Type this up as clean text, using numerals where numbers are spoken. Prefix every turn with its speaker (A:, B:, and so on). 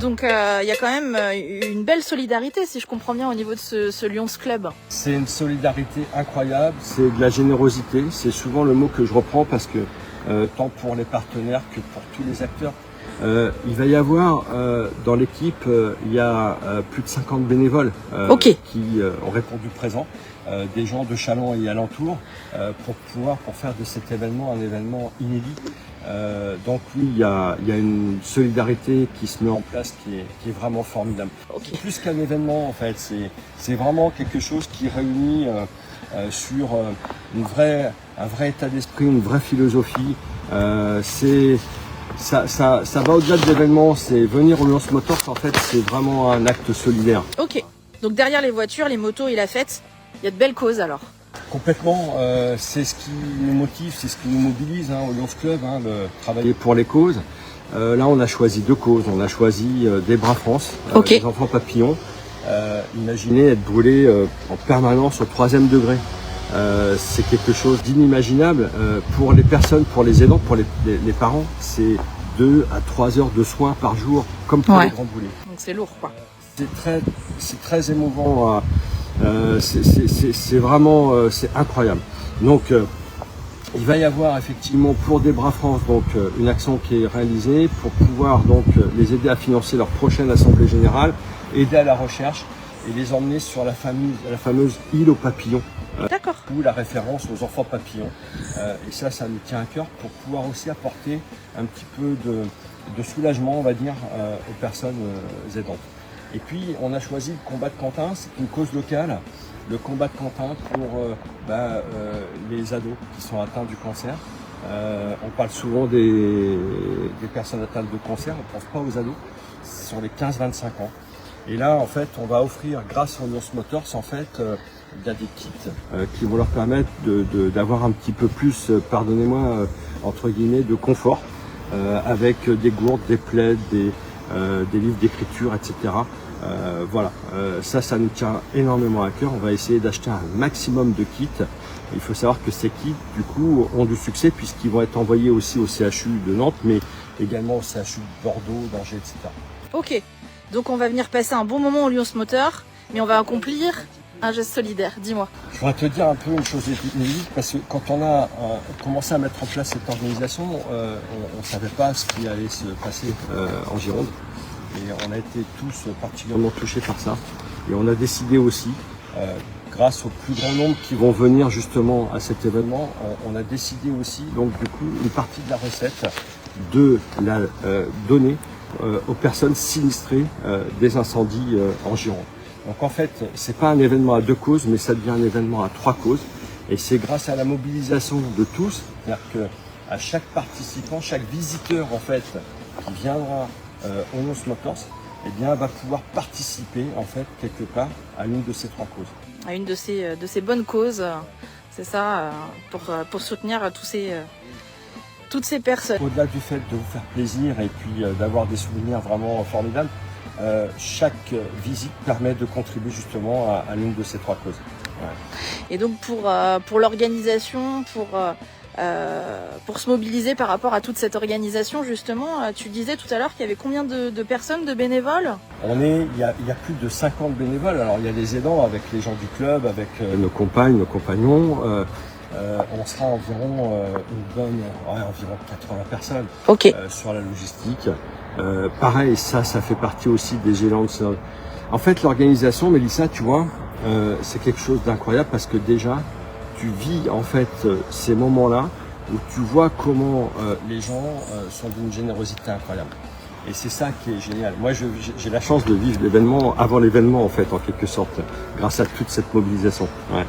A: Donc il y a quand même une belle solidarité, si je comprends bien, au niveau de ce Lions Club.
B: C'est une solidarité incroyable, c'est de la générosité, c'est souvent le mot que je reprends parce que tant pour les partenaires que pour tous les acteurs, il va y avoir dans l'équipe, il y a plus de 50 bénévoles qui ont répondu présent, des gens de Châlons et alentours, pour faire de cet événement un événement inédit. Donc oui, il y a une solidarité qui se met en place qui est vraiment formidable. C'est plus qu'un événement en fait, c'est vraiment quelque chose qui réunit sur un vrai état d'esprit, une vraie philosophie. Ça va au-delà de l'événement, c'est venir au Lions Motors, en fait, c'est vraiment un acte solidaire.
A: Ok, donc derrière les voitures, les motos et la fête, il y a de belles causes alors.
B: Complètement, c'est ce qui nous motive, c'est ce qui nous mobilise au Lions Club, de travailler pour les causes. Là, on a choisi 2 causes. On a choisi des Bras France, les enfants papillons. Imaginez être brûlé en permanence au 3e degré. C'est quelque chose d'inimaginable pour les personnes, pour les aidants, pour les parents. C'est 2 à 3 heures de soins par jour, comme pour les grands brûlés.
A: Donc c'est lourd, quoi.
B: C'est très émouvant. C'est vraiment c'est incroyable. Donc il va y avoir effectivement pour des Bras France donc une action qui est réalisée pour pouvoir donc les aider à financer leur prochaine assemblée générale, aider à la recherche et les emmener sur la fameuse île aux papillons. Ou la référence aux enfants papillons. Et ça nous tient à cœur pour pouvoir aussi apporter un petit peu de soulagement, on va dire, aux personnes aidantes. Et puis, on a choisi le combat de Quentin, c'est une cause locale. Le combat de Quentin pour les ados qui sont atteints du cancer. On parle souvent des personnes atteintes de cancer, on ne pense pas aux ados, ce sont les 15-25 ans. Et là, en fait, on va offrir, grâce aux Lions Motors, en fait, il y a des kits qui vont leur permettre d'avoir un petit peu plus, pardonnez-moi, entre guillemets, de confort, avec des gourdes, des plaids, des livres d'écriture, etc. Voilà, ça nous tient énormément à cœur. On va essayer d'acheter un maximum de kits. Il faut savoir que ces kits, du coup, ont du succès puisqu'ils vont être envoyés aussi au CHU de Nantes, mais également au CHU de Bordeaux, d'Angers, etc.
A: Ok, donc on va venir passer un bon moment au Lions Motors, mais on va accomplir un geste solidaire. Dis-moi.
B: Je voudrais te dire un peu une chose inédite, parce que quand on a commencé à mettre en place cette organisation, on ne savait pas ce qui allait se passer en Gironde. Et on a été tous particulièrement touchés par ça. Et on a décidé aussi, grâce au plus grand nombre qui vont venir justement à cet événement, on a décidé aussi, donc du coup, une partie de la recette de la donner aux personnes sinistrées des incendies en Gironde. Donc en fait, c'est pas un événement à 2 causes, mais ça devient un événement à 3 causes. Et c'est grâce à la mobilisation de tous, c'est-à-dire que à chaque participant, chaque visiteur en fait qui viendra au Lions Motors, eh bien, va pouvoir participer en fait quelque part à l'une de ces 3 causes.
A: À une de ces bonnes causes, c'est ça, pour soutenir toutes ces personnes.
B: Au-delà du fait de vous faire plaisir et puis d'avoir des souvenirs vraiment formidables, chaque visite permet de contribuer justement à l'une de ces 3 causes. Ouais.
A: Et donc pour l'organisation, pour se mobiliser par rapport à toute cette organisation, justement, tu disais tout à l'heure qu'il y avait combien de personnes, de bénévoles?
B: Il y a plus de 50 bénévoles. Alors il y a les aidants avec les gens du club, avec nos compagnes, nos compagnons. On sera environ environ 80 personnes sur la logistique. Pareil, ça fait partie aussi des gélants. En fait, l'organisation, Mélissa, tu vois, c'est quelque chose d'incroyable parce que déjà, tu vis en fait ces moments-là où tu vois comment les gens sont d'une générosité incroyable. Et c'est ça qui est génial. Moi, j'ai la chance de vivre l'événement avant l'événement, en fait, en quelque sorte, grâce à toute cette mobilisation. Ouais.